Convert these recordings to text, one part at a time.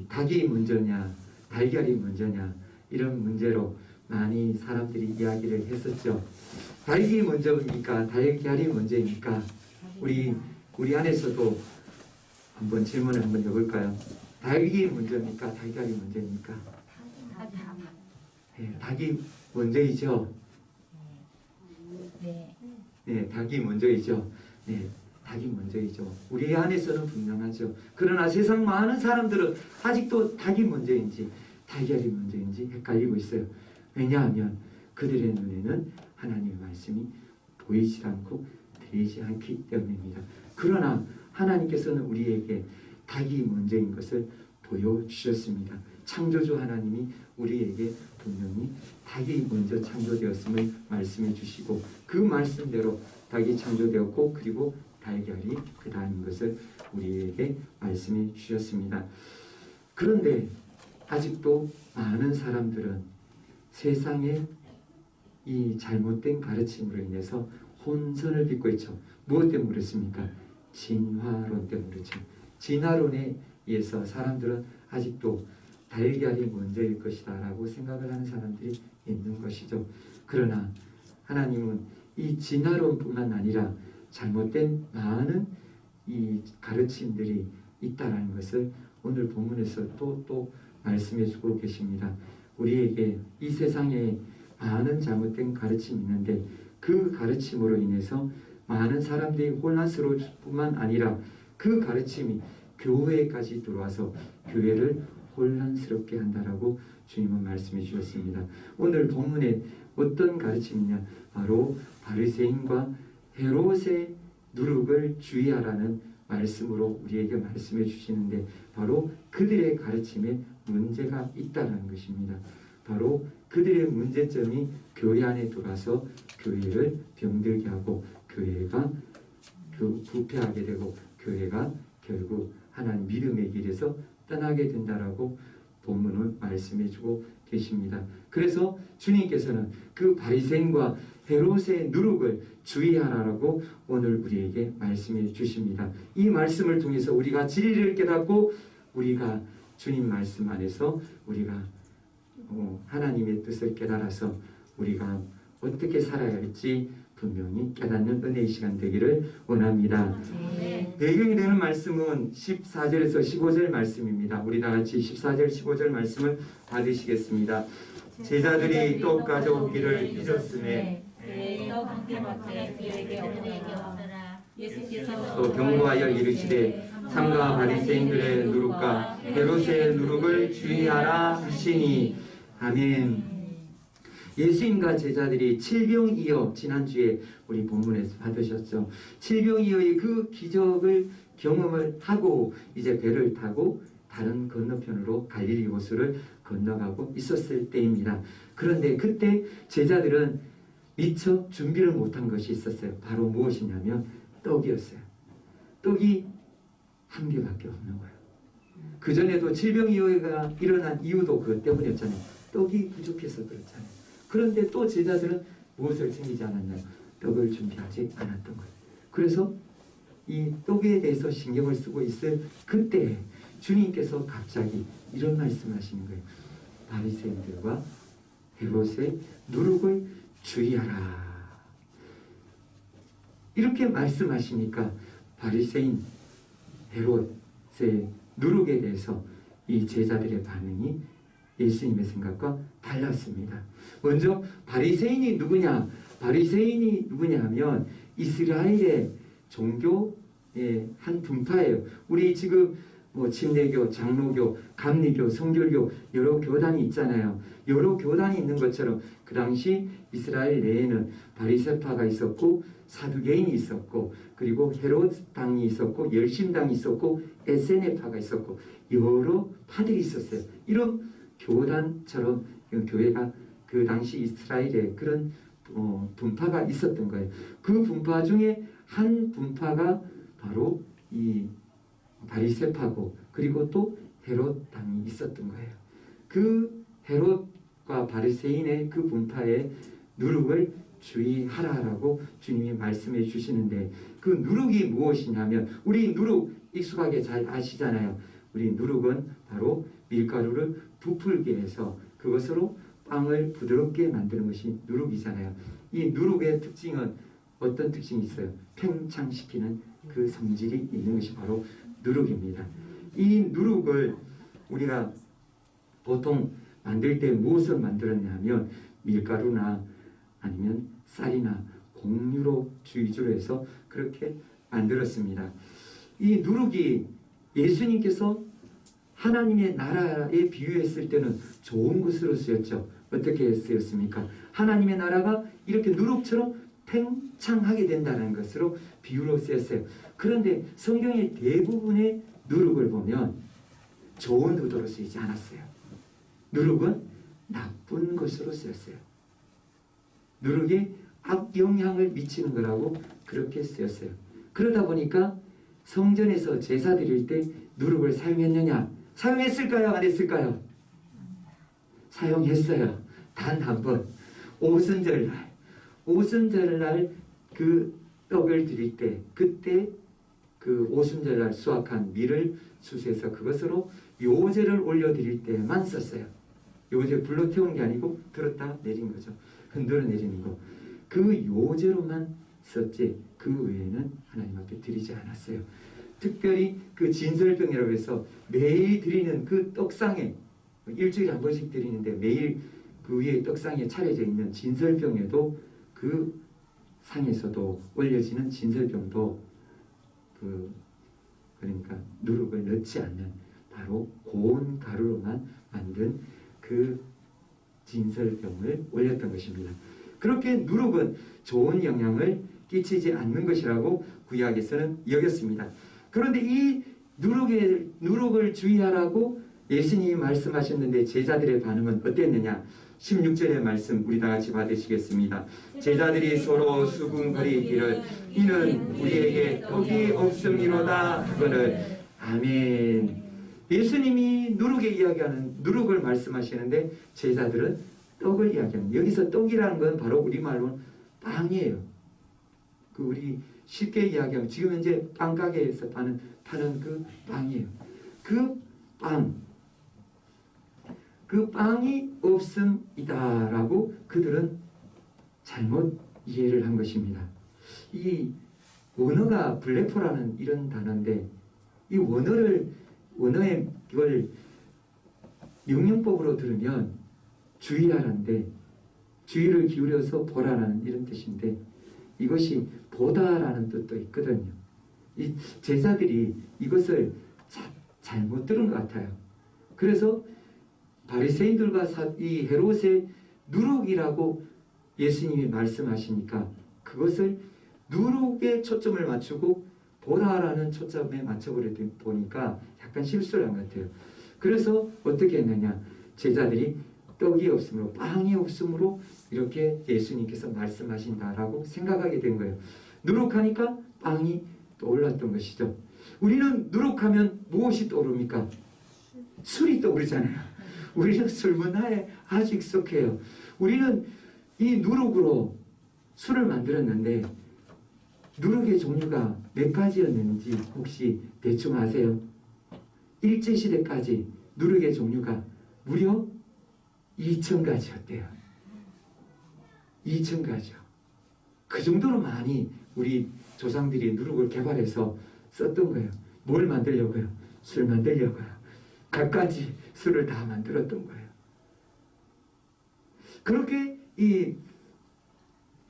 닭이 먼저냐 달걀이 먼저냐 이런 문제로 많이 사람들이 이야기를 했었죠. 닭이 먼저입니까? 달걀이 먼저입니까? 우리 안에서도 한번 질문을 한번 해볼까요? 닭이 먼저입니까? 달걀이 먼저입니까? 네, 닭이 먼저이죠. 네, 닭이 먼저이죠. 네, 닭이 먼저이죠. 우리 안에서는 분명하죠. 그러나 세상 많은 사람들은 아직도 닭이 먼저인지 달걀이 먼저인지 헷갈리고 있어요. 왜냐하면 그들의 눈에는 하나님의 말씀이 보이지 않고 들리지 않기 때문입니다. 그러나 하나님께서는 우리에게 닭이 먼저인 것을 보여주셨습니다. 창조주 하나님이 우리에게 분명히 닭이 먼저 창조되었음을 말씀해 주시고 그 말씀대로 닭이 창조되었고 그리고 달걀이 그 다음인 것을 우리에게 말씀해 주셨습니다. 그런데 아직도 많은 사람들은 세상의 이 잘못된 가르침으로 인해서 혼선을 빚고 있죠. 무엇 때문에 그렇습니까? 진화론 때문에 그렇죠. 진화론에 의해서 사람들은 아직도 달걀이 먼저일 것이다 라고 생각을 하는 사람들이 있는 것이죠. 그러나 하나님은 이 진화론뿐만 아니라 잘못된 많은 이 가르침들이 있다라는 것을 오늘 본문에서 또 말씀해 주고 계십니다. 우리에게 이 세상에 많은 잘못된 가르침이 있는데 그 가르침으로 인해서 많은 사람들이 혼란스러울 뿐만 아니라 그 가르침이 교회까지 들어와서 교회를 혼란스럽게 한다라고 주님은 말씀해 주셨습니다. 오늘 본문에 어떤 가르침이냐? 바로 바리새인과 헤롯의 누룩을 주의하라는 말씀으로 우리에게 말씀해 주시는데 바로 그들의 가르침에 문제가 있다는 것입니다. 바로 그들의 문제점이 교회 안에 들어와서 교회를 병들게 하고 교회가 부패하게 되고 교회가 결국 하나님 믿음의 길에서 떠나게 된다라고 본문을 말씀해 주고 계십니다. 그래서 주님께서는 그 바리새인과 헤롯의 누룩을 주의하라고 오늘 우리에게 말씀해 주십니다. 이 말씀을 통해서 우리가 진리를 깨닫고 우리가 주님 말씀 안에서 우리가 하나님의 뜻을 깨달아서 우리가 어떻게 살아야 할지 분명히 깨닫는 은혜의 시간 되기를 원합니다. 배경이 되는 말씀은 14절에서 15절 말씀입니다. 우리 다 같이 14절 15절 말씀을 받으시겠습니다. 제자들이 떡 가져오기를 잊었으매 또 경고하여 이르시되 삼가 바리새인들의 누룩과 헤롯의 누룩을 주의하라 하시니. 아멘. 예수님과 제자들이 칠병이어 지난주에 우리 본문에서 받으셨죠. 칠병이어의 그 기적을 경험을 하고 이제 배를 타고 다른 건너편으로 갈릴리 호수를 건너가고 있었을 때입니다. 그런데 그때 제자들은 미처 준비를 못한 것이 있었어요. 바로 무엇이냐면 떡이었어요. 떡이 한 개밖에 없는 거예요. 그전에도 칠병이어가 일어난 이유도 그것 때문이었잖아요. 떡이 부족해서 그렇잖아요. 그런데 또 제자들은 무엇을 챙기지 않았나요? 떡을 준비하지 않았던 거예요. 그래서 이 떡에 대해서 신경을 쓰고 있을 그때 주님께서 갑자기 이런 말씀을 하시는 거예요. 바리새인들과 헤롯의 누룩을 주의하라. 이렇게 말씀하시니까 바리새인 헤롯의 누룩에 대해서 이 제자들의 반응이 예수님의 생각과 달랐습니다. 먼저 바리새인이 누구냐? 바리새인이 누구냐 하면 이스라엘의 종교의 한 분파예요. 우리 지금 침례교, 장로교, 감리교, 성결교 여러 교단이 있잖아요. 여러 교단이 있는 것처럼 그 당시 이스라엘 내에는 바리새파가 있었고 사두개인이 있었고 그리고 헤롯 당이 있었고 열심당이 있었고 에세네파가 있었고 여러 파들이 있었어요. 이런 교단처럼 교회가 그 당시 이스라엘에 그런 분파가 있었던 거예요. 그 분파 중에 한 분파가 바로 이 바리새파고 그리고 또 헤롯 당이 있었던 거예요. 그 헤롯과 바리새인의 그 분파의 누룩을 주의하라라고 주님이 말씀해 주시는데 그 누룩이 무엇이냐면 우리 누룩 익숙하게 잘 아시잖아요. 우리 누룩은 바로 밀가루를 부풀게 해서 그것으로 빵을 부드럽게 만드는 것이 누룩이잖아요. 이 누룩의 특징은 어떤 특징이 있어요? 팽창시키는 그 성질이 있는 것이 바로 누룩입니다. 이 누룩을 우리가 보통 만들 때 무엇을 만들었냐 하면 밀가루나 아니면 쌀이나 곡류로 위주로 해서 그렇게 만들었습니다. 이 누룩이 예수님께서 하나님의 나라에 비유했을 때는 좋은 것으로 쓰였죠. 어떻게 쓰였습니까? 하나님의 나라가 이렇게 누룩처럼 팽창하게 된다는 것으로 비유로 쓰였어요. 그런데 성경의 대부분의 누룩을 보면 좋은 의도로 쓰이지 않았어요. 누룩은 나쁜 것으로 쓰였어요. 누룩이 악영향을 미치는 거라고 그렇게 쓰였어요. 그러다 보니까 성전에서 제사 드릴 때 누룩을 사용했느냐? 사용했을까요? 안 했을까요? 사용했어요. 단 한 번. 오순절날 그 떡을 드릴 때 그때 그 오순절날 수확한 밀을 수세해서 그것으로 요제를 올려드릴 때만 썼어요. 요제 불로 태운 게 아니고 들었다 내린 거죠. 흔들어 내리는 거. 그 요제로만 썼지 그 외에는 하나님 앞에 드리지 않았어요. 특별히 그 진설병이라고 해서 매일 드리는 그 떡상에 일주일에 한 번씩 드리는데 매일 그 위에 떡상에 차려져 있는 진설병에도 그 상에서도 올려지는 진설병도 그러니까 누룩을 넣지 않는 바로 고운 가루로만 만든 그 진설병을 올렸던 것입니다. 그렇게 누룩은 좋은 영향을 끼치지 않는 것이라고 구약에서는 여겼습니다. 그런데 이 누룩을 주의하라고 예수님이 말씀하셨는데 제자들의 반응은 어땠느냐? 16절의 말씀 우리 다 같이 받으시겠습니다. 제자들이 서로 수군거리기를 이는 우리에게 떡이 없음이로다 하거늘. 아멘. 예수님이 누룩을 말씀하시는데 제자들은 떡을 이야기합니다. 여기서 떡이라는 건 바로 우리말로는 빵이에요. 그 우리 쉽게 이야기하면 지금 현재 빵가게에서 파는 그 빵이에요. 그 빵이 없음이다라고 그들은 잘못 이해를 한 것입니다. 이 원어가 블레포라는 이런 단어인데 이 원어의 이걸 명령법으로 들으면 주의하라는데 주의를 기울여서 보라라는 이런 뜻인데 이것이 보다라는 뜻도 있거든요. 이 제자들이 이것을 잘못 들은 것 같아요. 그래서 바리새인들과 이 헤롯의 누룩이라고 예수님이 말씀하시니까 그것을 누룩에 초점을 맞추고 보다라는 초점에 맞춰버리다 보니까 약간 실수를 한 것 같아요. 그래서 어떻게 했느냐? 제자들이 떡이 없으므로 빵이 없으므로 이렇게 예수님께서 말씀하신다라고 생각하게 된 거예요. 누룩하니까 빵이 떠올랐던 것이죠. 우리는 누룩하면 무엇이 떠오릅니까? 술이 떠오르잖아요. 우리는 술 문화에 아주 익숙해요. 우리는 이 누룩으로 술을 만들었는데 누룩의 종류가 몇 가지였는지 혹시 대충 아세요? 일제시대까지 누룩의 종류가 무려 2,000가지였대요. 2,000가지요. 그 정도로 많이 우리 조상들이 누룩을 개발해서 썼던 거예요. 뭘 만들려고요? 술 만들려고요. 갖가지 술을 다 만들었던 거예요. 그렇게 이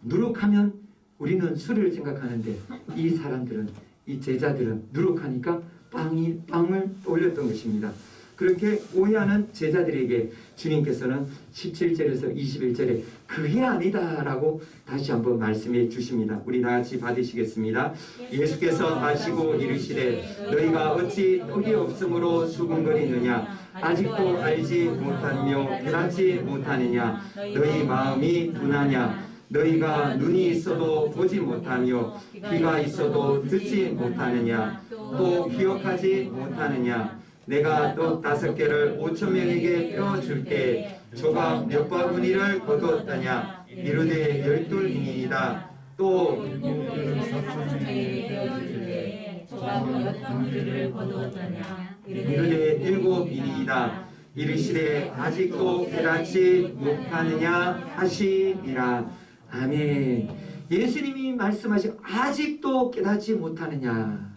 누룩하면 우리는 술을 생각하는데 이 사람들은 이 제자들은 누룩하니까 빵을 올렸던 것입니다. 그렇게 오해하는 제자들에게 주님께서는 17절에서 21절에 그게 아니다라고 다시 한번 말씀해 주십니다. 우리 다같이 받으시겠습니다. 예수께서 하시고 이르시되 너희가 어찌 떡이 없으므로 수군거리느냐 아직도 알지 못하며 깨닫지 못하느냐 너희 마음이 둔하냐 너희가 눈이 있어도 보지 못하며 귀가 있어도 듣지 못하느냐 또 기억하지 못하느냐 내가 떡 5개를 5,000명에게 떼어줄 때 조각 몇 바구니를 거두었더냐 이르되 12인이다 또 7,000명에게 떼어줄 때 조각 몇 몇 방울을 거두었더냐. 이르되 7일이다. 이르시되 아직도 깨닫지 못하느냐 하시니라. 아멘. 예수님이 말씀하시고 아직도 깨닫지 못하느냐,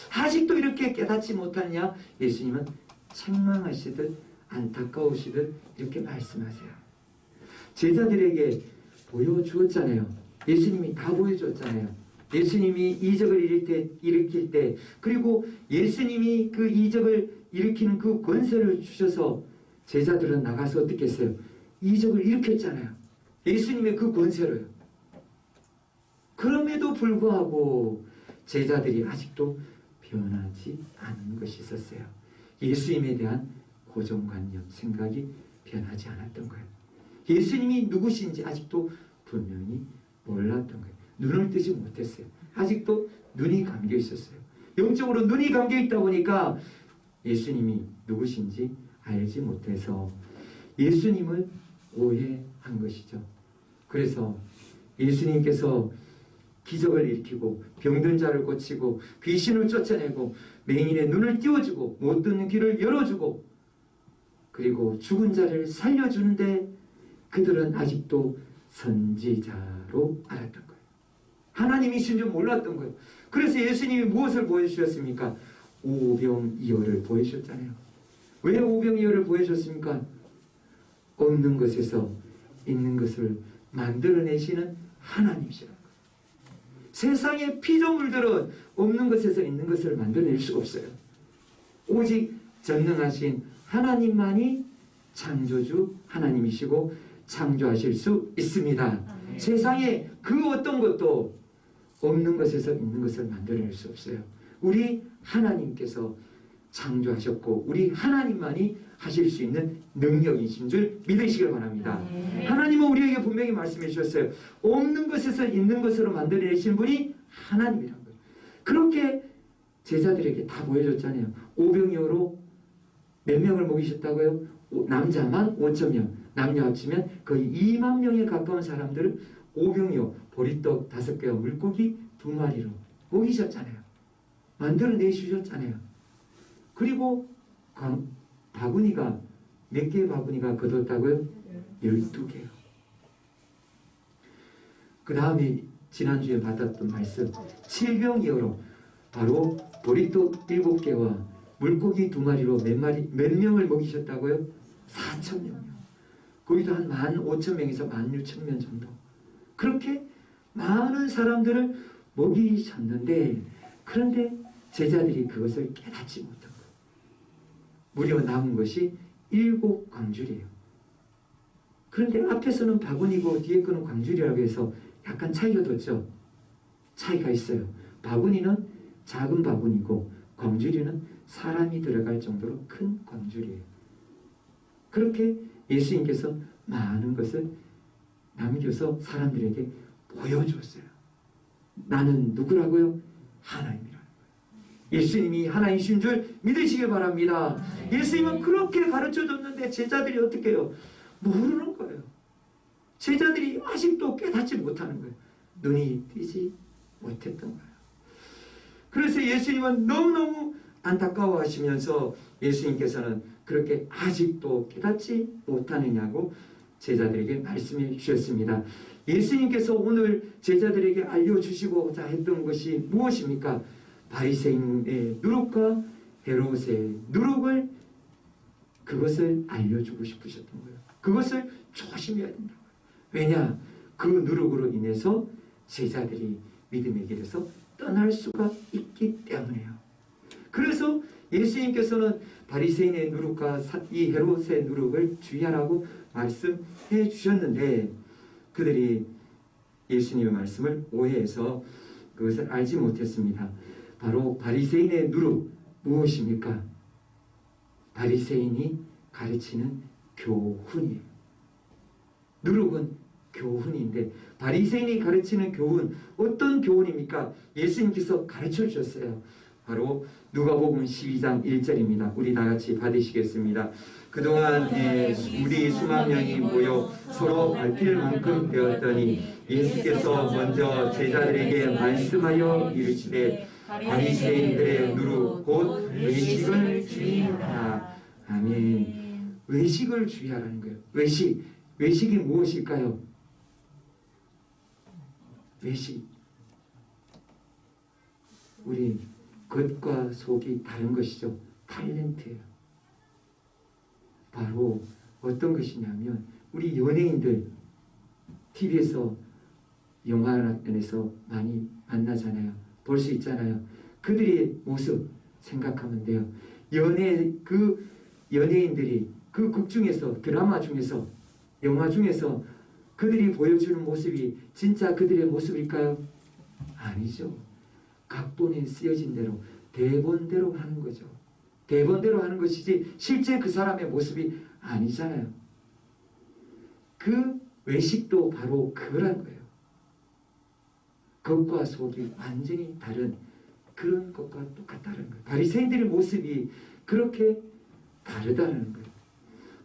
아직도 이렇게 깨닫지 못하느냐. 예수님은 책망하시듯 안타까우시듯 이렇게 말씀하세요. 제자들에게 보여주었잖아요. 예수님이 다 보여줬잖아요. 예수님이 이적을 일으킬 때, 그리고 예수님이 그 이적을 일으키는 그 권세를 주셔서 제자들은 나가서 어떻게 했어요? 이적을 일으켰잖아요. 예수님의 그 권세로요. 그럼에도 불구하고 제자들이 아직도 변하지 않은 것이 있었어요. 예수님에 대한 고정관념, 생각이 변하지 않았던 거예요. 예수님이 누구신지 아직도 분명히 몰랐던 거예요. 눈을 뜨지 못했어요. 아직도 눈이 감겨 있었어요. 영적으로 눈이 감겨 있다 보니까 예수님이 누구신지 알지 못해서 예수님을 오해한 것이죠. 그래서 예수님께서 기적을 일으키고 병든 자를 고치고 귀신을 쫓아내고 맹인의 눈을 띄워주고 못 듣는 귀를 열어주고 그리고 죽은 자를 살려주는데 그들은 아직도 선지자로 알았던 거예요. 하나님이신 줄 몰랐던 거예요. 그래서 예수님이 무엇을 보여주셨습니까? 오병이어를 보여주셨잖아요. 왜 오병이어를 보여줬습니까? 없는 것에서 있는 것을 만들어내시는 하나님이시라는 거예요. 세상의 피조물들은 없는 것에서 있는 것을 만들어낼 수가 없어요. 오직 전능하신 하나님만이 창조주 하나님이시고 창조하실 수 있습니다. 세상에 그 어떤 것도 없는 것에서 있는 것을 만들어낼 수 없어요. 우리 하나님께서 창조하셨고 우리 하나님만이 하실 수 있는 능력이신 줄 믿으시길 바랍니다. 하나님은 우리에게 분명히 말씀해 주셨어요. 없는 것에서 있는 것으로 만들어내신 분이 하나님이라는 거예요. 그렇게 제자들에게 다 보여줬잖아요. 오병이어로 몇 명을 먹이셨다고요? 남자만 5,000명, 남녀 합치면 거의 2만 명에 가까운 사람들을 오병이어, 보리떡 5개와 물고기 2마리로 먹이셨잖아요. 만들어내주셨잖아요. 그리고 바구니가 몇 개의 바구니가 거뒀다고요? 12개요. 그 다음에 지난주에 받았던 말씀 7병이어로 바로 보리떡 7개와 물고기 2마리로 몇 명을 먹이셨다고요? 4,000명요. 거기도 한 15,000명에서 16,000명 정도. 그렇게 많은 사람들을 먹이셨는데 그런데 제자들이 그것을 깨닫지 못한 거예요. 무려 남은 것이 7광줄이에요. 그런데 앞에서는 바구니고 뒤에 거는 광줄이라고 해서 약간 차이가 뒀죠. 차이가 있어요. 바구니는 작은 바구니고 광줄이는 사람이 들어갈 정도로 큰 광줄이에요. 그렇게 예수님께서 많은 것을 남겨서 사람들에게 보여주었어요. 나는 누구라고요? 하나님이라는 거예요. 예수님이 하나님이신 줄 믿으시길 바랍니다. 예수님은 그렇게 가르쳐줬는데 제자들이 어떻게 해요? 모르는 거예요. 제자들이 아직도 깨닫지 못하는 거예요. 눈이 뜨지 못했던 거예요. 그래서 예수님은 너무너무 안타까워하시면서 예수님께서는 그렇게 아직도 깨닫지 못하느냐고 제자들에게 말씀해 주셨습니다. 예수님께서 오늘 제자들에게 알려주시고자 했던 것이 무엇입니까? 바리새인의 누룩과 헤롯의 누룩을 그것을 알려주고 싶으셨던 거예요. 그것을 조심해야 된다는 거예요. 왜냐? 그 누룩으로 인해서 제자들이 믿음의 길에서 떠날 수가 있기 때문에요. 그래서 예수님께서는 바리새인의 누룩과 이 헤롯의 누룩을 주의하라고 말씀해 주셨는데 그들이 예수님의 말씀을 오해해서 그것을 알지 못했습니다. 바로 바리새인의 누룩 무엇입니까? 바리새인이 가르치는 교훈이에요. 누룩은 교훈인데 바리새인이 가르치는 교훈 어떤 교훈입니까? 예수님께서 가르쳐 주셨어요. 바로 누가복음 12장 1절입니다. 우리 다 같이 받으시겠습니다. 그동안 우리 수만 명이 모여 서로 밟힐 만큼 되었더니 예수께서 먼저 제자들에게 말씀하여 이르시되 바리새인들의 누루 곧 외식을 주의하라. 아멘. 외식을 주의하라는 거예요. 외식이 무엇일까요? 외식. 우리 겉과 속이 다른 것이죠. 탤런트예요. 바로 어떤 것이냐면 우리 연예인들 TV에서 영화관에서 많이 만나잖아요. 볼 수 있잖아요. 그들의 모습 생각하면 돼요. 그 연예인들이 그 곡 중에서, 드라마 중에서, 영화 중에서 그들이 보여주는 모습이 진짜 그들의 모습일까요? 아니죠. 각본에 쓰여진 대로, 대본대로 하는 거죠. 대본대로 하는 것이지 실제 그 사람의 모습이 아니잖아요. 그 외식도 바로 그거란 거예요. 겉과 속이 완전히 다른 그런 것과 똑같다는 거예요. 바리새인들의 모습이 그렇게 다르다는 거예요.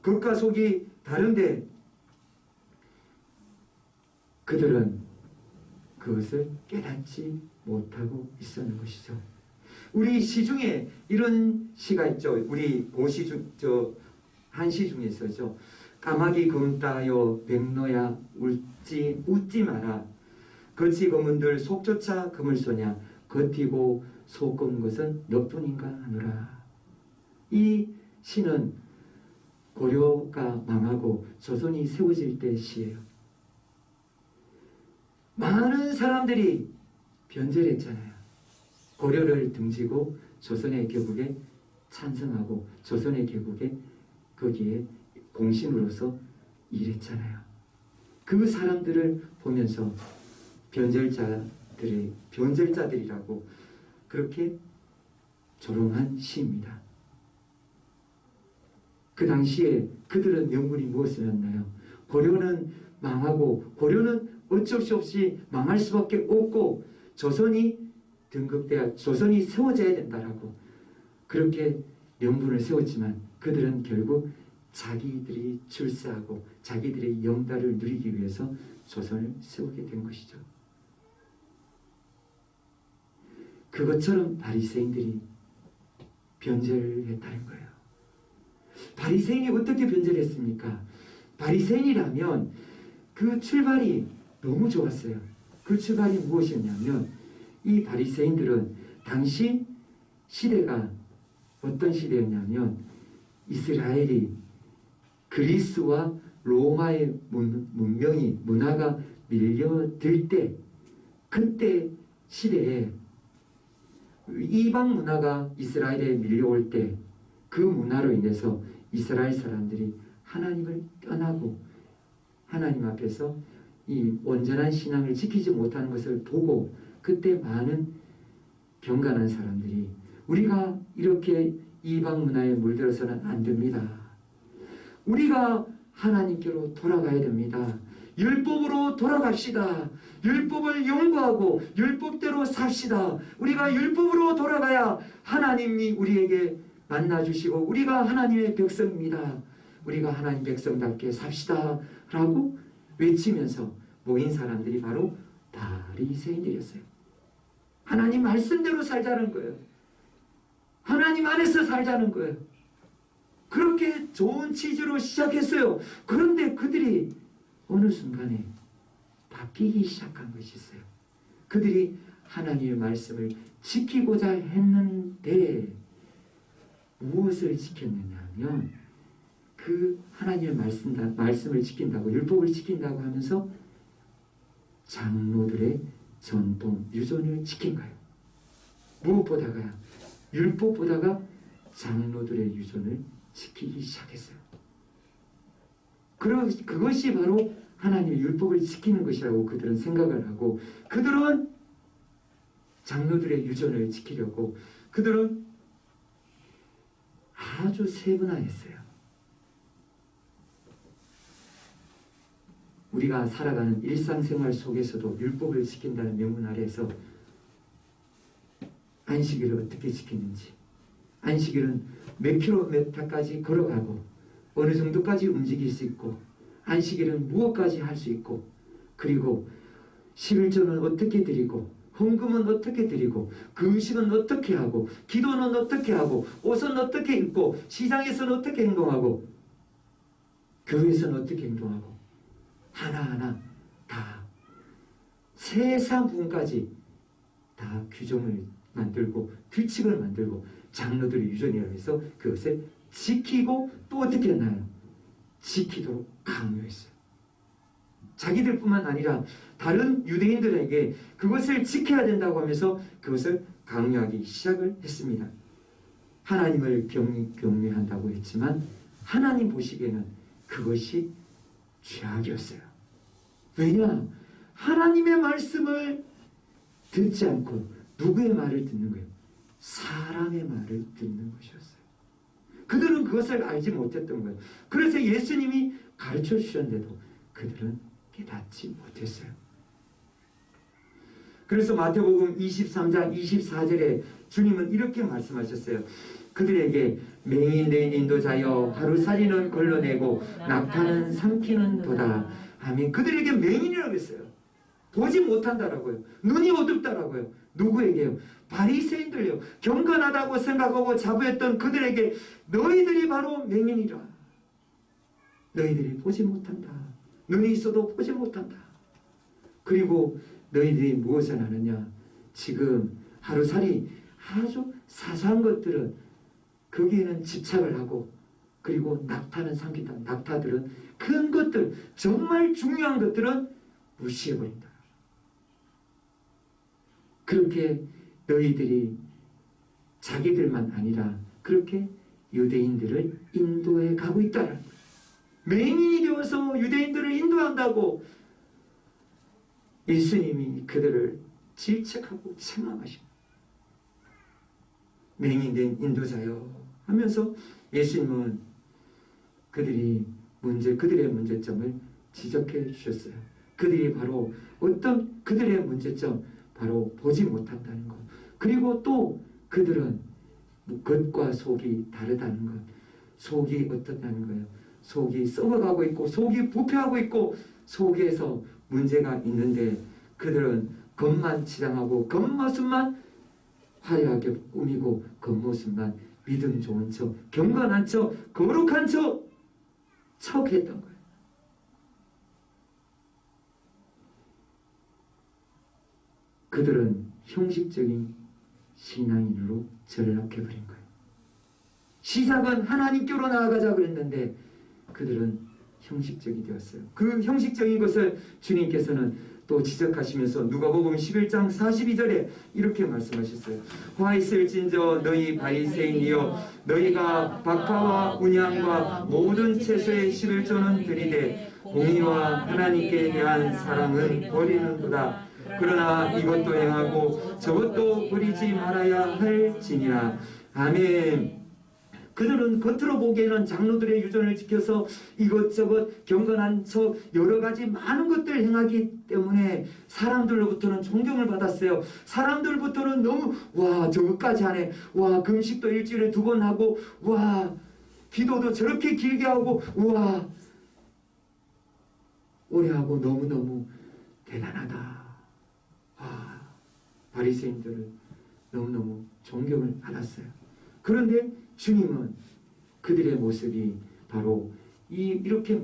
겉과 속이 다른데 그들은 그것을 깨닫지 못하고 있었는 것이죠. 우리 시중에 이런 시가 있죠. 우리 고시 중, 한시 중에서죠. 까마귀 검 따요 백로야 웃지 마라. 겉이 검은들 속조차 검을 쏘냐. 겉이고 속 검은 것은 너뿐인가 하노라. 이 시는 고려가 망하고 조선이 세워질 때 시예요. 많은 사람들이 변절했잖아요. 고려를 등지고 조선의 개국에 찬성하고 조선의 개국에 거기에 공신으로서 일했잖아요. 그 사람들을 보면서 변절자들이라고 그렇게 조롱한 시입니다. 그 당시에 그들은 명분이 무엇이었나요? 고려는 망하고 고려는 어쩔 수 없이 망할 수밖에 없고 조선이 등극돼야 조선이 세워져야 된다라고 그렇게 명분을 세웠지만 그들은 결국 자기들이 출세하고 자기들의 영달을 누리기 위해서 조선을 세우게 된 것이죠. 그것처럼 바리새인들이 변절을 했다는 거예요. 바리새인이 어떻게 변절했습니까? 바리새인이라면 그 출발이 너무 좋았어요. 그 출발이 무엇이었냐면 이 바리새인들은 당시 시대가 어떤 시대였냐면 이스라엘이 그리스와 로마의 문화가 밀려들 때 그때 시대에 이방 문화가 이스라엘에 밀려올 때 그 문화로 인해서 이스라엘 사람들이 하나님을 떠나고 하나님 앞에서 이 온전한 신앙을 지키지 못하는 것을 보고 그때 많은 경건한 사람들이 우리가 이렇게 이방 문화에 물들어서는 안 됩니다. 우리가 하나님께로 돌아가야 됩니다. 율법으로 돌아갑시다. 율법을 연구하고 율법대로 삽시다. 우리가 율법으로 돌아가야 하나님이 우리에게 만나주시고 우리가 하나님의 백성입니다. 우리가 하나님 백성답게 삽시다 라고 외치면서 모인 사람들이 바로 바리새인들이었어요. 하나님 말씀대로 살자는 거예요. 하나님 안에서 살자는 거예요. 그렇게 좋은 취지로 시작했어요. 그런데 그들이 어느 순간에 바뀌기 시작한 것이 있어요. 그들이 하나님의 말씀을 지키고자 했는데 무엇을 지켰느냐 하면 그 하나님의 말씀을 지킨다고 율법을 지킨다고 하면서 장로들의 전통 유전을 지킨 거예요. 무엇보다가 율법보다가 장로들의 유전을 지키기 시작했어요. 그것이 바로 하나님의 율법을 지키는 것이라고 그들은 생각을 하고 그들은 장로들의 유전을 지키려고 그들은 아주 세분화했어요. 우리가 살아가는 일상생활 속에서도 율법을 지킨다는 명분 아래에서 안식일을 어떻게 지키는지, 안식일은 몇 킬로미터까지 걸어가고 어느 정도까지 움직일 수 있고 안식일은 무엇까지 할 수 있고 그리고 11조는 어떻게 드리고 헌금은 어떻게 드리고 금식은 어떻게 하고 기도는 어떻게 하고 옷은 어떻게 입고 시장에서는 어떻게 행동하고 교회에서는 어떻게 행동하고 하나하나 다 세상 부분까지 다 규정을 만들고 규칙을 만들고 장로들의 유전이라면서 그것을 지키고 또 어떻게 했나요? 지키도록 강요했어요. 자기들뿐만 아니라 다른 유대인들에게 그것을 지켜야 된다고 하면서 그것을 강요하기 시작을 했습니다. 하나님을 경외한다고 했지만 하나님 보시기에는 그것이 죄악이었어요. 왜냐? 하나님의 말씀을 듣지 않고 누구의 말을 듣는 거예요? 사람의 말을 듣는 것이었어요. 그들은 그것을 알지 못했던 거예요. 그래서 예수님이 가르쳐 주셨는데도 그들은 깨닫지 못했어요. 그래서 마태복음 23장 24절에 주님은 이렇게 말씀하셨어요. 그들에게 맹인 된 인도자여 하루살이는 걸러내고 낙타는 삼키는 도다. 아멘. 그들에게 맹인이라고 했어요. 보지 못한다라고요. 눈이 어둡다라고요. 누구에게요? 바리새인들요. 경건하다고 생각하고 자부했던 그들에게 너희들이 바로 맹인이라. 너희들이 보지 못한다. 눈이 있어도 보지 못한다. 그리고 너희들이 무엇을 하느냐? 지금 하루살이 아주 사소한 것들은 거기에는 집착을 하고 그리고 낙타는 삼킨다. 낙타들은 큰 것들, 정말 중요한 것들은 무시해버린다. 그렇게 너희들이 자기들만 아니라 그렇게 유대인들을 인도해 가고 있다는 거예요. 맹인이 되어서 유대인들을 인도한다고 예수님이 그들을 질책하고 책망하십니다. 맹인된 인도자여 하면서 예수님은 그들의 문제점을 지적해 주셨어요. 그들이 바로 어떤 그들의 문제점, 바로 보지 못한다는 것. 그리고 또 그들은 겉과 속이 다르다는 것. 속이 어떻다는 거예요? 속이 썩어가고 있고 속이 부패하고 있고 속에서 문제가 있는데 그들은 겉만 치장하고 겉모습만 화려하게 꾸미고 겉모습만 믿음 좋은 척, 경건한 척, 거룩한 척했던 거예요. 그들은 형식적인 신앙인으로 전락해버린 거예요. 시작은 하나님께로 나아가자 그랬는데 그들은 형식적이 되었어요. 그 형식적인 것을 주님께서는 또 지적하시면서 누가복음 11장 42절에 이렇게 말씀하셨어요. 화 있을진저 너희 바리새인이여 너희가 박하와 운양과 모든 채소의 11조는 드리되 공의와 하나님께 대한 사랑은 버리는도다. 그러나 이것도 행하고 저것도 버리지 말아야 할지니라. 아멘. 그들은 겉으로 보기에는 장로들의 유전을 지켜서 이것저것 경건한 척 여러 가지 많은 것들을 행하기 때문에 사람들로부터는 존경을 받았어요. 사람들부터는 너무 와 저것까지 하네. 와 금식도 일주일에 2번 하고 와 기도도 저렇게 길게 하고 와 오래 하고 너무너무 대단하다. 와 바리새인들을 너무너무 존경을 받았어요. 그런데 주님은 그들의 모습이 바로 이렇게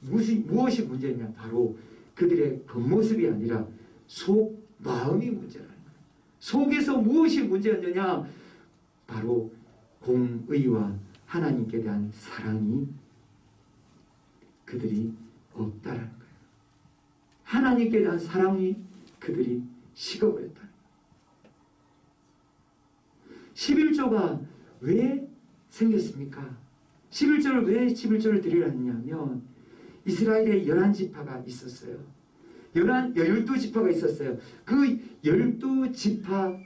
무엇이 문제냐? 바로 그들의 겉모습이 아니라 속 마음이 문제라는 거예요. 속에서 무엇이 문제였느냐? 바로 공의와 하나님께 대한 사랑이 그들이 없다라는 거예요. 하나님께 대한 사랑이 그들이 식어버렸다는 거예요. 11조가 왜 생겼습니까? 11조를 왜 11조를 드리려느냐면 이스라엘에 11지파가 있었어요. 12지파가 있었어요. 그 12지파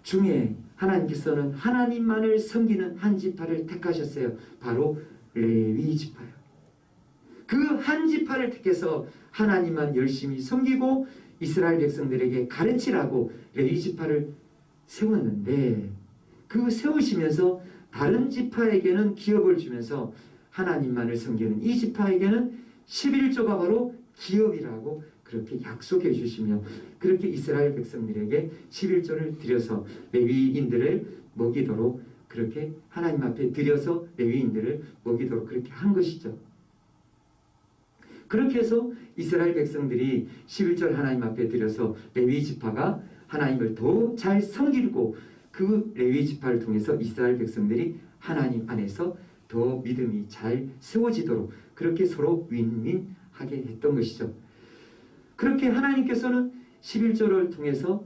중에 하나님께서는 하나님만을 섬기는 한 지파를 택하셨어요. 바로 레위 지파요. 그 한 지파를 택해서 하나님만 열심히 섬기고 이스라엘 백성들에게 가르치라고 레위 지파를 세웠는데 그 세우시면서 다른 지파에게는 기업을 주면서 하나님만을 섬기는 이 지파에게는 11조가 바로 기업이라고 그렇게 약속해 주시며 그렇게 이스라엘 백성들에게 11조를 드려서 레위인들을 먹이도록 그렇게 하나님 앞에 드려서 레위인들을 먹이도록 그렇게 한 것이죠. 그렇게 해서 이스라엘 백성들이 11절 하나님 앞에 드려서 레위 지파가 하나님을 더 잘 섬기고 그 레위 지파를 통해서 이스라엘 백성들이 하나님 안에서 더 믿음이 잘 세워지도록 그렇게 서로 윈윈하게 했던 것이죠. 그렇게 하나님께서는 11조를 통해서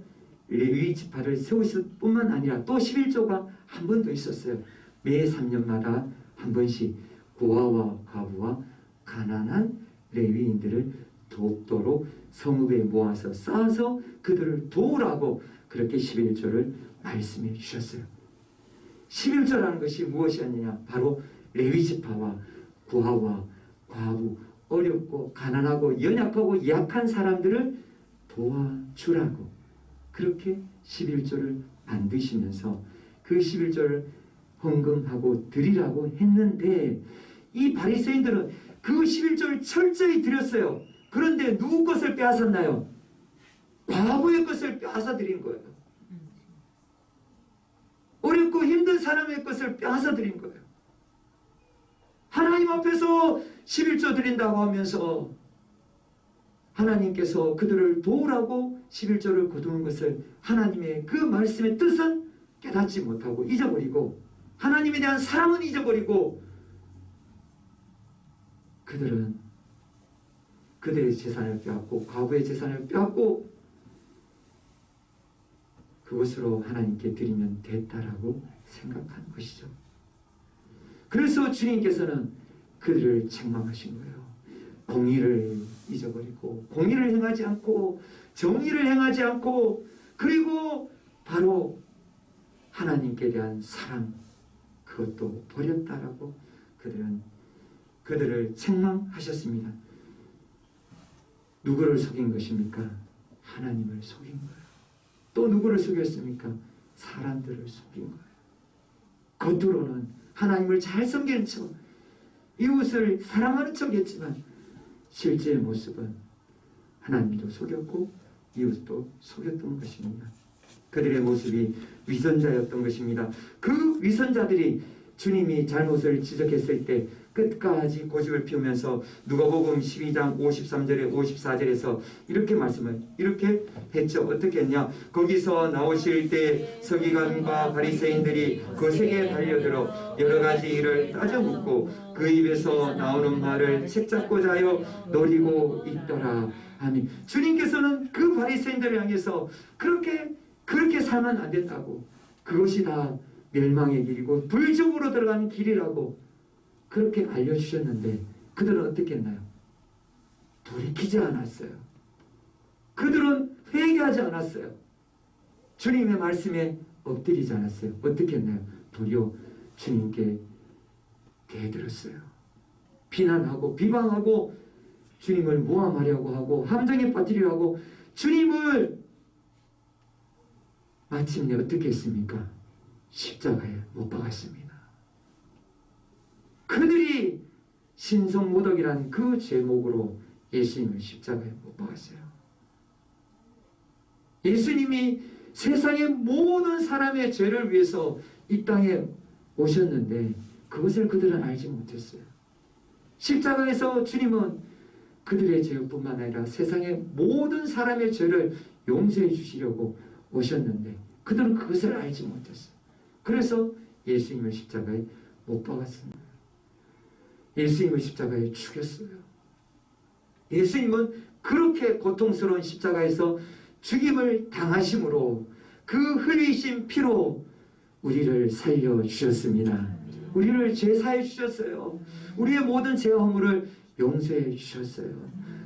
레위 지파를 세우실 뿐만 아니라 또 11조가 한 번 더 있었어요. 매 3년마다 한 번씩 고아와 과부와 가난한 레위인들을 돕도록 성읍에 모아서 쌓아서 그들을 도우라고 그렇게 11조를 말씀해 주셨어요. 11조라는 것이 무엇이었느냐? 바로 레위 지파와 고아와 과부, 어렵고 가난하고 연약하고 약한 사람들을 도와주라고 그렇게 11조를 만드시면서 그 11조를 헌금하고 드리라고 했는데 이 바리새인들은 그 11조를 철저히 드렸어요. 그런데 누구 것을 빼앗았나요? 과부의 것을 빼앗아 드린 거예요. 어렵고 힘든 사람의 것을 빼앗아 드린 거예요. 하나님 앞에서 11조 드린다고 하면서 하나님께서 그들을 도우라고 11조를 거두는 것을 하나님의 그 말씀의 뜻은 깨닫지 못하고 잊어버리고 하나님에 대한 사랑은 잊어버리고 그들은 그들의 재산을 빼앗고 과부의 재산을 빼앗고 그것으로 하나님께 드리면 됐다라고 생각한 것이죠. 그래서 주님께서는 그들을 책망하신 거예요. 공의를 잊어버리고 공의를 행하지 않고 정의를 행하지 않고 그리고 바로 하나님께 대한 사랑 그것도 버렸다라고 그들을 책망하셨습니다. 누구를 속인 것입니까? 하나님을 속인 거예요. 또 누구를 속였습니까? 사람들을 속인 거예요. 겉으로는 하나님을 잘 섬기는 척 이웃을 사랑하는 척 했지만 실제의 모습은 하나님도 속였고 이웃도 속였던 것입니다. 그들의 모습이 위선자였던 것입니다. 그 위선자들이 주님이 잘못을 지적했을 때 끝까지 고집을 피우면서 누가복음 12장 53절에 54절에서 이렇게 했죠. 어떻게 했냐? 거기서 나오실 때 서기관과 바리새인들이 거세게 달려들어 여러 가지 일을 따져 묻고 그 입에서 나오는 말을 책잡고자 하여 노리고 있더라. 아니, 주님께서는 그 바리새인들을 향해서 그렇게 살면 안 된다고, 그것이 다 멸망의 길이고 불족으로 들어가는 길이라고 그렇게 알려주셨는데 그들은 어떻게 했나요? 돌이키지 않았어요. 그들은 회개하지 않았어요. 주님의 말씀에 엎드리지 않았어요. 어떻게 했나요? 도리어 주님께 대들었어요. 비난하고 비방하고 주님을 모함하려고 하고 함정에 빠뜨리려고 하고 주님을 마침내 어떻게 했습니까? 십자가에 못 박았습니다. 그들이 신성모독이라는 그 제목으로 예수님을 십자가에 못 박았어요. 예수님이 세상의 모든 사람의 죄를 위해서 이 땅에 오셨는데 그것을 그들은 알지 못했어요. 십자가에서 주님은 그들의 죄뿐만 아니라 세상의 모든 사람의 죄를 용서해 주시려고 오셨는데 그들은 그것을 알지 못했어요. 그래서 예수님을 십자가에 못 박았습니다. 예수님을 십자가에 죽였어요. 예수님은 그렇게 고통스러운 십자가에서 죽임을 당하심으로 그 흘리신 피로 우리를 살려주셨습니다. 우리를 제사해 주셨어요. 우리의 모든 죄와 허물을 용서해 주셨어요.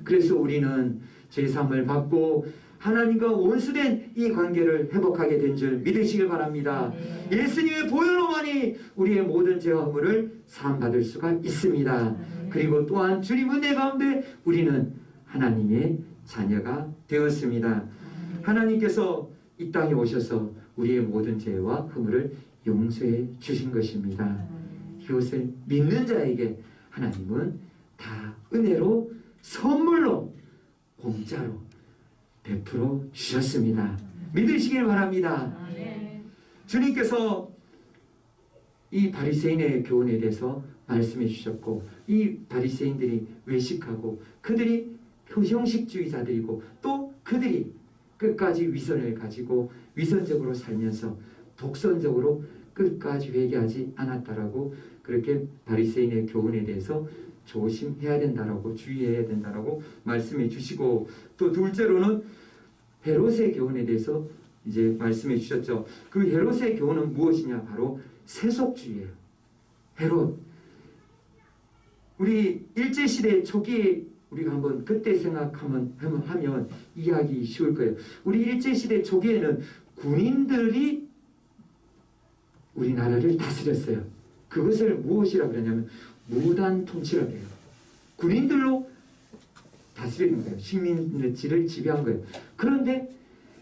그래서 우리는 제사함을 받고 하나님과 원수된 이 관계를 회복하게 된 줄 믿으시길 바랍니다. 예수님의 보혈로만이 우리의 모든 죄와 허물을 사함받을 수가 있습니다. 그리고 또한 주님 은혜 가운데 우리는 하나님의 자녀가 되었습니다. 하나님께서 이 땅에 오셔서 우리의 모든 죄와 허물을 용서해 주신 것입니다. 이것을 믿는 자에게 하나님은 다 은혜로 선물로 공짜로 베풀어 주셨습니다. 믿으시길 바랍니다. 아멘. 주님께서 이 바리새인의 교훈에 대해서 말씀해 주셨고, 이 바리새인들이 외식하고 그들이 형식주의자들이고 또 그들이 끝까지 위선을 가지고 위선적으로 살면서 독선적으로 끝까지 회개하지 않았다라고, 그렇게 바리새인의 교훈에 대해서 조심해야 된다라고, 주의해야 된다라고 말씀해 주시고, 또 둘째로는 헤롯의 교훈에 대해서 이제 말씀해 주셨죠. 그 헤롯의 교훈은 무엇이냐? 바로 세속주의예요. 헤롯, 우리 일제시대 초기에 우리가 한번 그때 생각하면 이해하기 쉬울 거예요. 우리 일제시대 초기에는 군인들이 우리나라를 다스렸어요. 그것을 무엇이라고 그러냐면 무단 통치라고 해요. 군인들로 다스리는 거예요. 식민지를 지배한 거예요. 그런데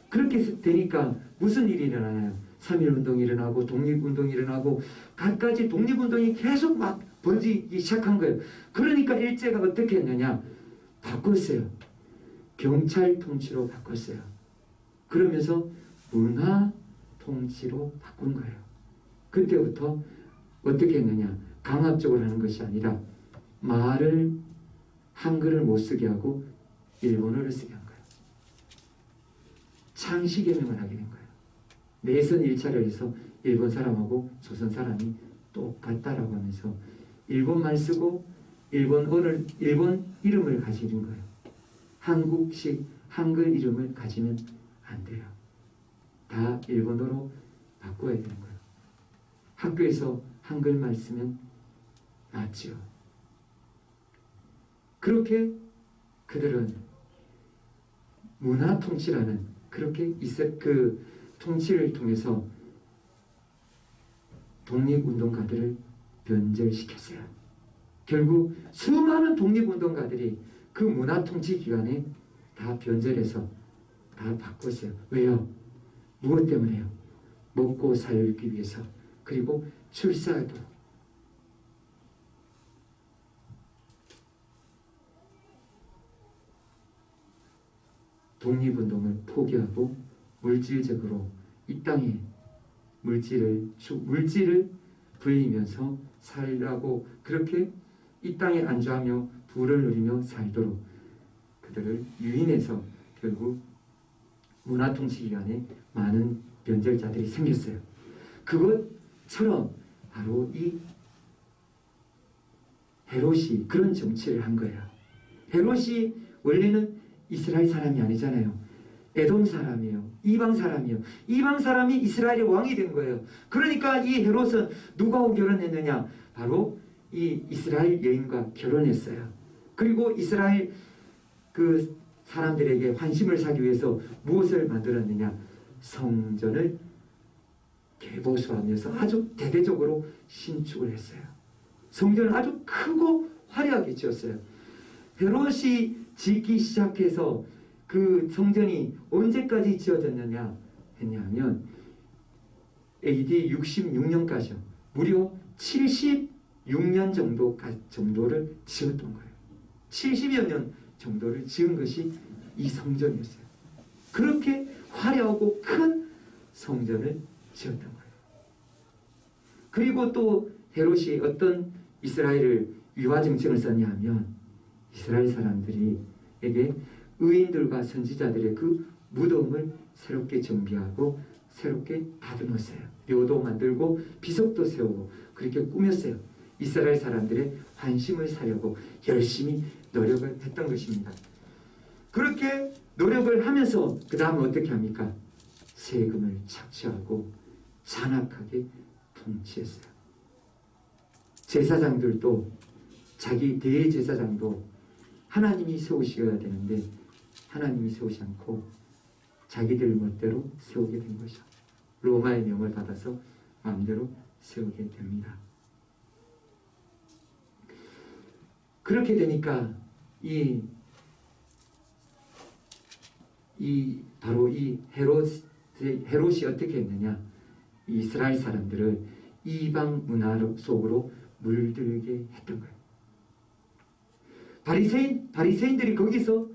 그렇게 되니까 무슨 일이 일어나요? 3.1운동이 일어나고 독립운동이 일어나고 갖가지 독립운동이 계속 막 번지기 시작한 거예요. 그러니까 일제가 어떻게 했느냐? 바꿨어요. 경찰 통치로 바꿨어요. 그러면서 문화 통치로 바꾼 거예요. 그때부터 어떻게 했느냐? 강압적으로 하는 것이 아니라 한글을 못 쓰게 하고 일본어를 쓰게 한 거예요. 창시개명을 하게 된 거예요. 내선 1차를 해서 일본 사람하고 조선 사람이 똑같다라고 하면서 일본말 쓰고 일본 이름을 가지는 거예요. 한국식 한글 이름을 가지면 안 돼요. 다 일본어로 바꿔야 되는 거예요. 학교에서 한글말 쓰면 낫지요. 그렇게 그들은 문화 통치라는 그렇게 그 통치를 통해서 독립운동가들을 변절시켰어요. 결국 수많은 독립운동가들이 그 문화 통치 기간에 다 변절해서 다 바꿨어요. 왜요? 무엇 때문에요? 먹고 살기 위해서, 그리고 출사도. 독립운동을 포기하고 물질적으로 이 땅에 물질을 불리면서 살라고, 그렇게 이 땅에 안주하며 부를 누리며 살도록 그들을 유인해서 결국 문화통치 기간에 많은 변절자들이 생겼어요. 그것처럼 바로 이 헤롯이 그런 정치를 한 거예요. 헤롯이 원래는 이스라엘 사람이 아니잖아요. 에돔 사람이에요. 이방 사람이에요. 이방 사람이 이스라엘의 왕이 된 거예요. 그러니까 이 헤롯은 누구하고 결혼했느냐? 바로 이 이스라엘 여인과 결혼했어요. 그리고 이스라엘 그 사람들에게 환심을 사기 위해서 무엇을 만들었느냐? 성전을 개보수하면서 아주 대대적으로 신축을 했어요. 성전을 아주 크고 화려하게 지었어요. 헤롯이 짓기 시작해서 그 성전이 언제까지 지어졌느냐 했냐면 AD 66년까지요. 무려 76년 정도를 지었던 거예요. 70여 년 정도를 지은 것이 이 성전이었어요. 그렇게 화려하고 큰 성전을 지었던 거예요. 그리고 또 헤롯이 어떤 이스라엘을 유화 정책을 썼냐 하면 이스라엘 사람들에게 의인들과 선지자들의 그 무덤을 새롭게 정비하고 새롭게 다듬었어요. 묘도 만들고 비석도 세우고 그렇게 꾸몄어요. 이스라엘 사람들의 환심을 사려고 열심히 노력을 했던 것입니다. 그렇게 노력을 하면서 그 다음에 어떻게 합니까? 세금을 착취하고 잔악하게 통치했어요. 제사장들도, 자기 대제사장도 하나님이 세우셔야 되는데 하나님이 세우지 않고 자기들 멋대로 세우게 된 것이죠. 로마의 명을 받아서 마음대로 세우게 됩니다. 그렇게 되니까 바로 이 헤롯이 어떻게 했느냐? 이스라엘 사람들을 이방 문화 속으로 물들게 했던 거예요. 바리새인들이 거기서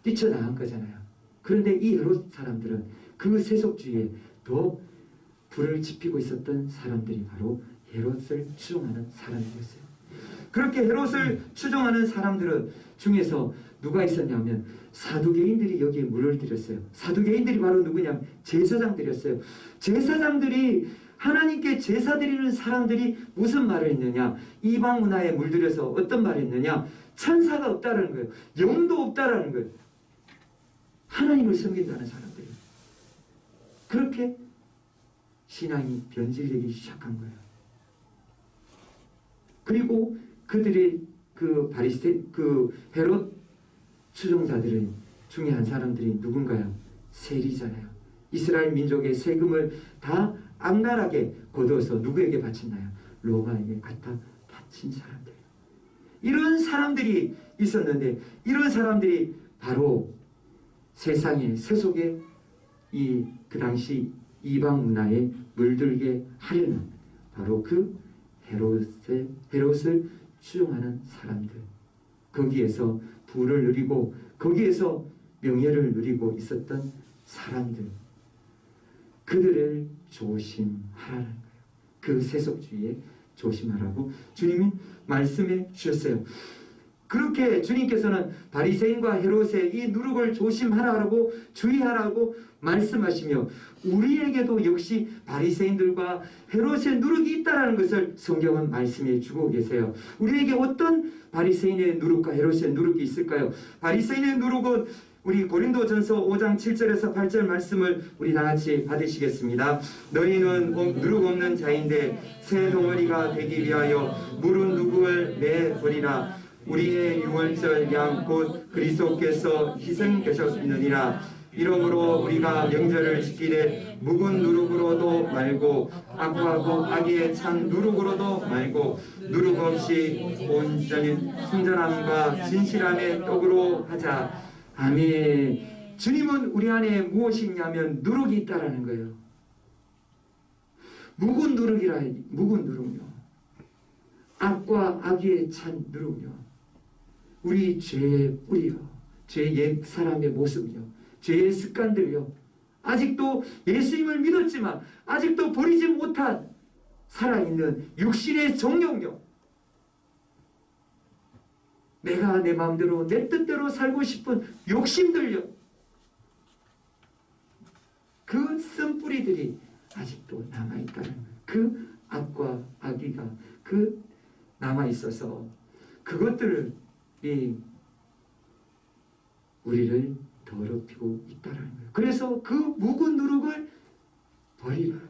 뛰쳐나간 거잖아요. 그런데 이 헤롯 사람들은 그 세속주의에 더 불을 지피고 있었던 사람들이 바로 헤롯을 추종하는 사람들이었어요. 그렇게 헤롯을 추종하는 사람들은 중에서 누가 있었냐면 사두개인들이 여기에 물을 들였어요. 사두개인들이 바로 누구냐면 제사장들이었어요. 제사장들이 하나님께 제사 드리는 사람들이 무슨 말을 했느냐? 이방 문화에 물들여서 어떤 말을 했느냐? 천사가 없다라는 거예요. 영도 없다라는 거예요. 하나님을 섬긴다는 사람들이. 그렇게 신앙이 변질되기 시작한 거예요. 그리고 그들의 그 헤롯 추종자들은 중에 한 사람들이 누군가요? 세리잖아요. 이스라엘 민족의 세금을 다 악랄하게 거두어서 누구에게 바친나요? 로마에게 갖다 바친 사람들. 이런 사람들이 있었는데 이런 사람들이 바로 세상의 세속의 그 당시 이방 문화에 물들게 하려는 바로 그 헤롯을 추종하는 사람들. 거기에서 부를 누리고 거기에서 명예를 누리고 있었던 사람들. 그들을 조심하라는 거예요. 그 세속주의에 조심하라고 주님이 말씀해 주셨어요. 그렇게 주님께서는 바리새인과 헤롯의 이 누룩을 조심하라고 주의하라고 말씀하시며 우리에게도 역시 바리새인들과 헤롯의 누룩이 있다는 것을 성경은 말씀해 주고 계세요. 우리에게 어떤 바리새인의 누룩과 헤롯의 누룩이 있을까요? 바리새인의 누룩은 우리 고린도전서 5장 7절에서 8절 말씀을 우리 다 같이 받으시겠습니다. 너희는 누룩 없는 자인데 새 덩어리가 되기 위하여 무른 누룩을 내버리라. 우리의 유월절 양 곧 그리스도께서 희생되셨느니라. 이러므로 우리가 명절을 지키되 묵은 누룩으로도 말고 악하고 악에 찬 누룩으로도 말고 누룩 없이 온전히 순전함과 진실함의 떡으로 하자. 아멘. 주님은 우리 안에 무엇이 있냐면 누룩이 있다라는 거예요. 묵은 누룩요. 악과 악에 찬 누룩요. 우리 죄의 뿌리요. 죄의 옛 사람의 모습이요. 죄의 습관들요. 아직도 예수님을 믿었지만 아직도 버리지 못한 살아있는 육신의 정욕요. 내가 내 마음대로 내 뜻대로 살고 싶은 욕심들요. 그 쓴뿌리들이 아직도 남아있다는 거예요. 그 악과 악의가 남아있어서 그것들이 우리를 더럽히고 있다는 거예요. 그래서 그 묵은 누룩을 버리라고요.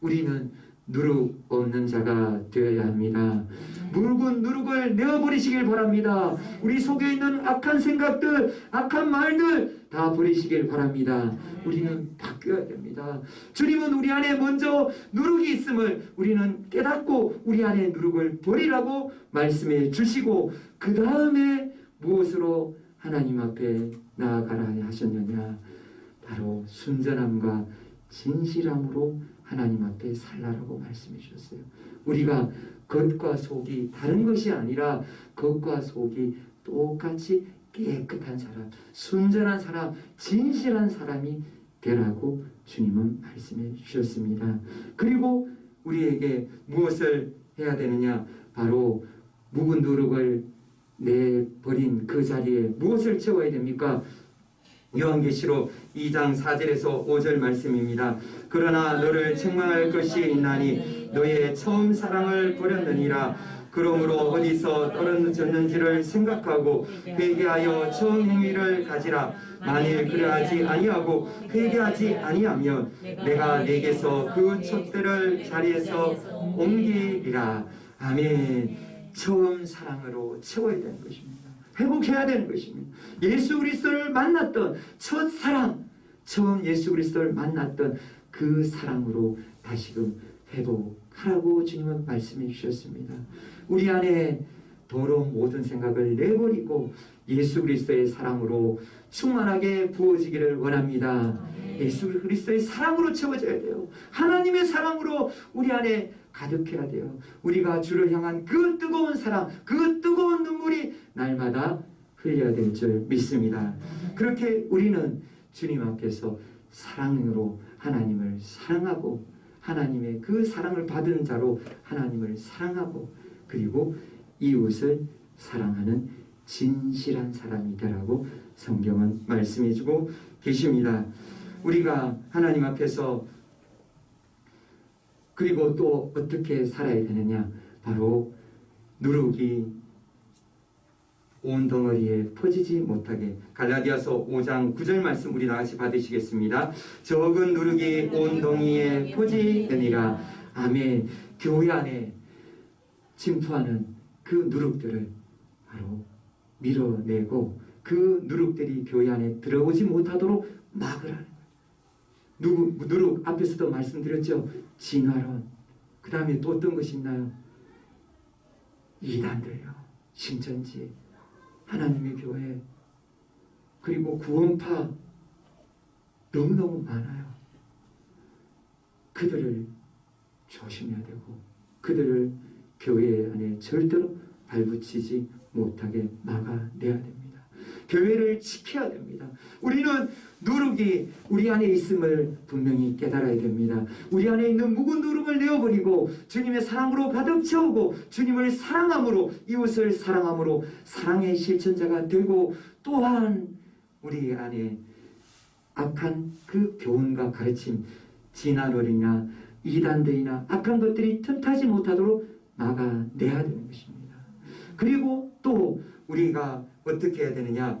우리는 누룩 없는 자가 되어야 합니다. 묵은 누룩을 내어버리시길 바랍니다. 우리 속에 있는 악한 생각들, 악한 말들 다 버리시길 바랍니다. 우리는 바뀌어야 됩니다. 주님은 우리 안에 먼저 누룩이 있음을 우리는 깨닫고 우리 안에 누룩을 버리라고 말씀해 주시고 그 다음에 무엇으로 하나님 앞에 나아가라 하셨느냐? 바로 순전함과 진실함으로 하나님 앞에 살라라고 말씀해 주셨어요. 우리가 겉과 속이 다른 것이 아니라 겉과 속이 똑같이 깨끗한 사람, 순전한 사람, 진실한 사람이 되라고 주님은 말씀해 주셨습니다. 그리고 우리에게 무엇을 해야 되느냐? 바로 묵은 누룩을 내버린 그 자리에 무엇을 채워야 됩니까? 요한계시록 2장 4절에서 5절 말씀입니다. 그러나 너를 책망할 것이 있나니 너의 처음 사랑을 버렸느니라. 그러므로 어디서 떨어졌는지를 생각하고 회개하여 처음 행위를 가지라. 만일 그러하지 아니하고 회개하지 아니하면 내가 네게서 그 촛대를 자리에서 옮기리라. 아멘. 처음 사랑으로 채워야 되는 것입니다. 회복해야 되는 것입니다. 예수 그리스도를 만났던 첫 사랑, 처음 예수 그리스도를 만났던 그 사랑으로 다시금 회복하라고 주님은 말씀해 주셨습니다. 우리 안에 더러운 모든 생각을 내버리고 예수 그리스도의 사랑으로 충만하게 부어지기를 원합니다. 예수 그리스도의 사랑으로 채워져야 돼요. 하나님의 사랑으로 우리 안에 가득해야 돼요. 우리가 주를 향한 그 뜨거운 사랑, 그 뜨거운 눈물이 날마다 흘려야 될 줄 믿습니다. 그렇게 우리는 주님 앞에서 사랑으로 하나님을 사랑하고 하나님의 그 사랑을 받은 자로 하나님을 사랑하고 그리고 이웃을 사랑하는 진실한 사람이 되라고 성경은 말씀해 주고 계십니다. 우리가 하나님 앞에서 그리고 또 어떻게 살아야 되느냐, 바로 누룩이 온 덩어리에 퍼지지 못하게. 갈라디아서 5장 9절 말씀 우리 다같이 받으시겠습니다. 적은 누룩이 온 덩이에 퍼지느니라. 아멘. 교회 안에 침투하는 그 누룩들을 바로 밀어내고 그 누룩들이 교회 안에 들어오지 못하도록 막으라는 거예요. 누룩 앞에서도 말씀드렸죠. 진화론. 그 다음에 또 어떤 것이 있나요? 이단들요. 신천지, 하나님의 교회, 그리고 구원파 너무너무 많아요. 그들을 조심해야 되고 그들을 교회 안에 절대로 발붙이지 못하게 막아내야 됩니다. 교회를 지켜야 됩니다. 우리는 누룩이 우리 안에 있음을 분명히 깨달아야 됩니다. 우리 안에 있는 묵은 누룩을 내어버리고 주님의 사랑으로 가득 채우고 주님을 사랑함으로 이웃을 사랑함으로 사랑의 실천자가 되고 또한 우리 안에 악한 그 교훈과 가르침, 진화론이나 이단들이나 악한 것들이 틈타지 못하도록 막아내야 되는 것입니다. 그리고 또 우리가 어떻게 해야 되느냐,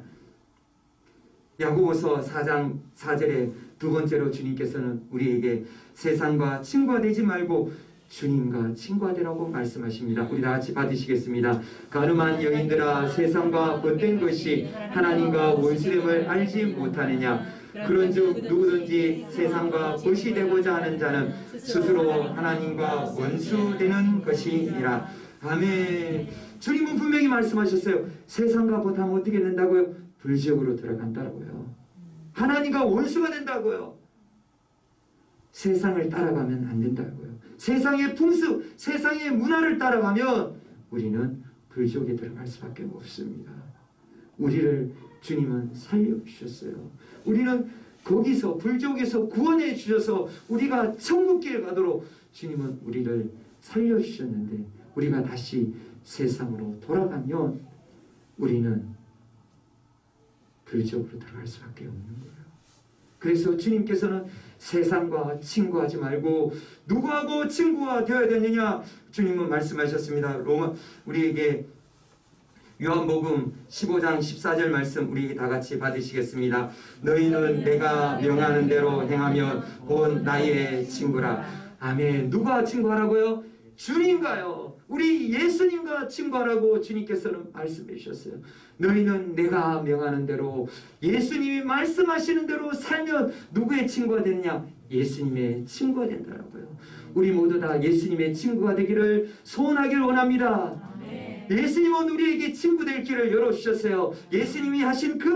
야고보서 4장 4절에 두 번째로 주님께서는 우리에게 세상과 친구가 되지 말고 주님과 친구가 되라고 말씀하십니다. 우리 다 같이 받으시겠습니다. 가늠한 여인들아, 세상과 못된 것이 하나님과 원수됨을 알지 못하느냐. 그런즉 누구든지 세상과 벗이 되고자 하는 자는 스스로 하나님과 원수되는 것이니라. 아멘. 주님은 분명히 말씀하셨어요. 세상과 벗하면 어떻게 된다고요? 불지옥으로 들어간다고요. 하나님과 원수가 된다고요. 세상을 따라가면 안 된다고요. 세상의 풍습, 세상의 문화를 따라가면 우리는 불지옥에 들어갈 수밖에 없습니다. 우리를 주님은 살려주셨어요. 우리는 거기서 불지옥에서 구원해 주셔서 우리가 천국길 가도록 주님은 우리를 살려주셨는데 우리가 다시 세상으로 돌아가면 우리는 불지옥으로 들어갈 수밖에 없는 거예요. 그래서 주님께서는 세상과 친구하지 말고 누구하고 친구가 되어야 되느냐, 주님은 말씀하셨습니다. 우리에게 요한복음 15장 14절 말씀 우리 다 같이 받으시겠습니다. 너희는 내가 명하는 대로 행하면 곧 나의 친구라. 아멘. 누가 친구하라고요? 주님과요. 우리 예수님과 친구하라고 주님께서는 말씀해 주셨어요. 너희는 내가 명하는 대로, 예수님이 말씀하시는 대로 살면 누구의 친구가 되느냐? 예수님의 친구가 된다라고요. 우리 모두 다 예수님의 친구가 되기를 소원하길 원합니다. 예수님은 우리에게 친구 될 길을 열어주셨어요. 예수님이 하신 그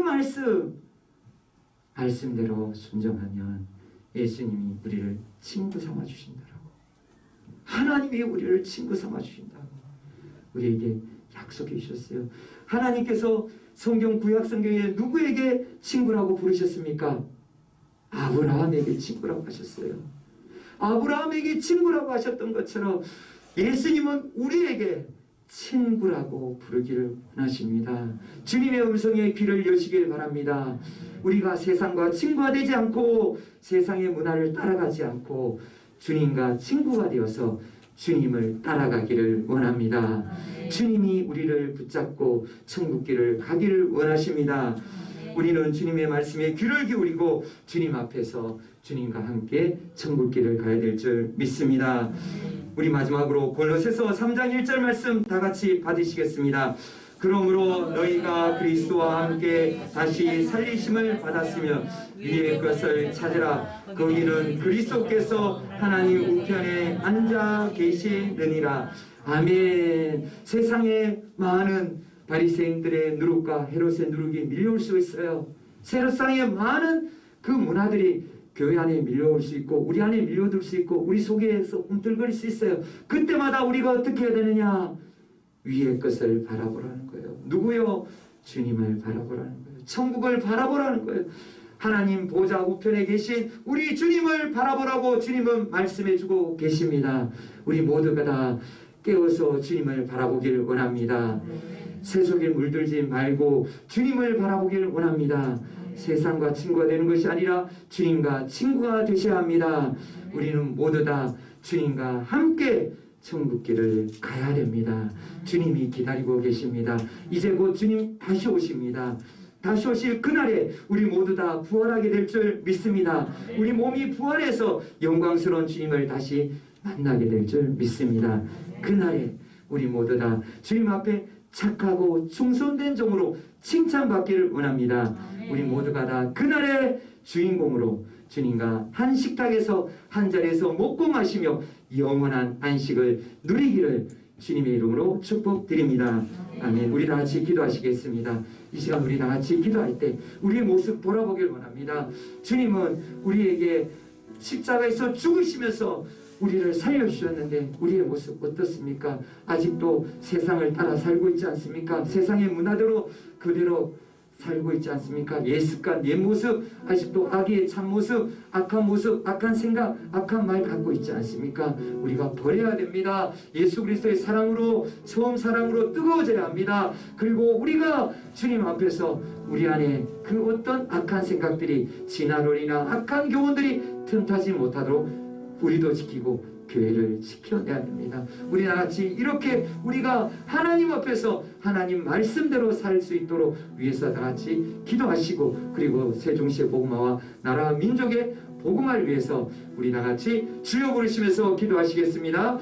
말씀대로 순종하면 예수님이 우리를 친구 삼아 주신다라고. 하나님이 우리를 친구 삼아 주신다고 우리에게 약속해 주셨어요. 하나님께서 성경 구약 성경에 누구에게 친구라고 부르셨습니까? 아브라함에게 친구라고 하셨어요. 아브라함에게 친구라고 하셨던 것처럼 예수님은 우리에게 친구라고 부르기를 원하십니다. 주님의 음성에 귀를 여시길 바랍니다. 우리가 세상과 친구가 되지 않고 세상의 문화를 따라가지 않고 주님과 친구가 되어서 주님을 따라가기를 원합니다. 주님이 우리를 붙잡고 천국길을 가기를 원하십니다. 우리는 주님의 말씀에 귀를 기울이고 주님 앞에서 주님과 함께 천국길을 가야 될 줄 믿습니다. 우리 마지막으로 골로새서 3장 1절 말씀 다 같이 받으시겠습니다. 그러므로 너희가 그리스도와 함께 다시 살리심을 받았으면 위의 것을 찾으라. 거기는 그리스도께서 하나님 우편에 앉아 계시느니라. 아멘. 세상에 많은 바리새인들의 누룩과 헤롯의 누룩이 밀려올 수 있어요. 세상에 많은 그 문화들이 교회 안에 밀려올 수 있고 우리 안에 밀려들 수 있고 우리 속에서 꿈틀거릴 수 있어요. 그때마다 우리가 어떻게 해야 되느냐? 위의 것을 바라보라는 거예요. 누구요? 주님을 바라보라는 거예요. 천국을 바라보라는 거예요. 하나님 보좌 우편에 계신 우리 주님을 바라보라고 주님은 말씀해주고 계십니다. 우리 모두가 다 깨어서 주님을 바라보길 원합니다. 세속에 물들지 말고 주님을 바라보길 원합니다. 세상과 친구가 되는 것이 아니라 주님과 친구가 되셔야 합니다. 우리는 모두 다 주님과 함께 천국길을 가야 됩니다. 주님이 기다리고 계십니다. 이제 곧 주님 다시 오십니다. 다시 오실 그날에 우리 모두 다 부활하게 될 줄 믿습니다. 우리 몸이 부활해서 영광스러운 주님을 다시 만나게 될 줄 믿습니다. 그날에 우리 모두 다 주님 앞에 착하고 충성된 종으로 칭찬받기를 원합니다. 우리 모두가 다 그날의 주인공으로 주님과 한 식탁에서 한 자리에서 먹고 마시며 영원한 안식을 누리기를 주님의 이름으로 축복드립니다. 아멘. 우리 다 같이 기도하시겠습니다. 이 시간 우리 다 같이 기도할 때 우리의 모습 돌아보길 원합니다. 주님은 우리에게 십자가에서 죽으시면서 우리를 살려주셨는데 우리의 모습 어떻습니까? 아직도 세상을 따라 살고 있지 않습니까? 세상의 문화대로 그대로 살고 있지 않습니까? 예습관, 옛 모습, 아직도 악의 참모습, 악한 모습, 악한 생각, 악한 말 갖고 있지 않습니까? 우리가 버려야 됩니다. 예수 그리스도의 사랑으로, 처음 사랑으로 뜨거워져야 합니다. 그리고 우리가 주님 앞에서 우리 안에 그 어떤 악한 생각들이, 진화론이나 악한 교훈들이 틈타지 못하도록 우리도 지키고 교회를 지켜내야 됩니다. 우리 나같이 이렇게 우리가 하나님 앞에서 하나님 말씀대로 살 수 있도록 위해서 다같이 기도하시고, 그리고 세종시의 복음화와 나라와 민족의 복음화를 위해서 우리 나같이 주여 부르시면서 기도하시겠습니다.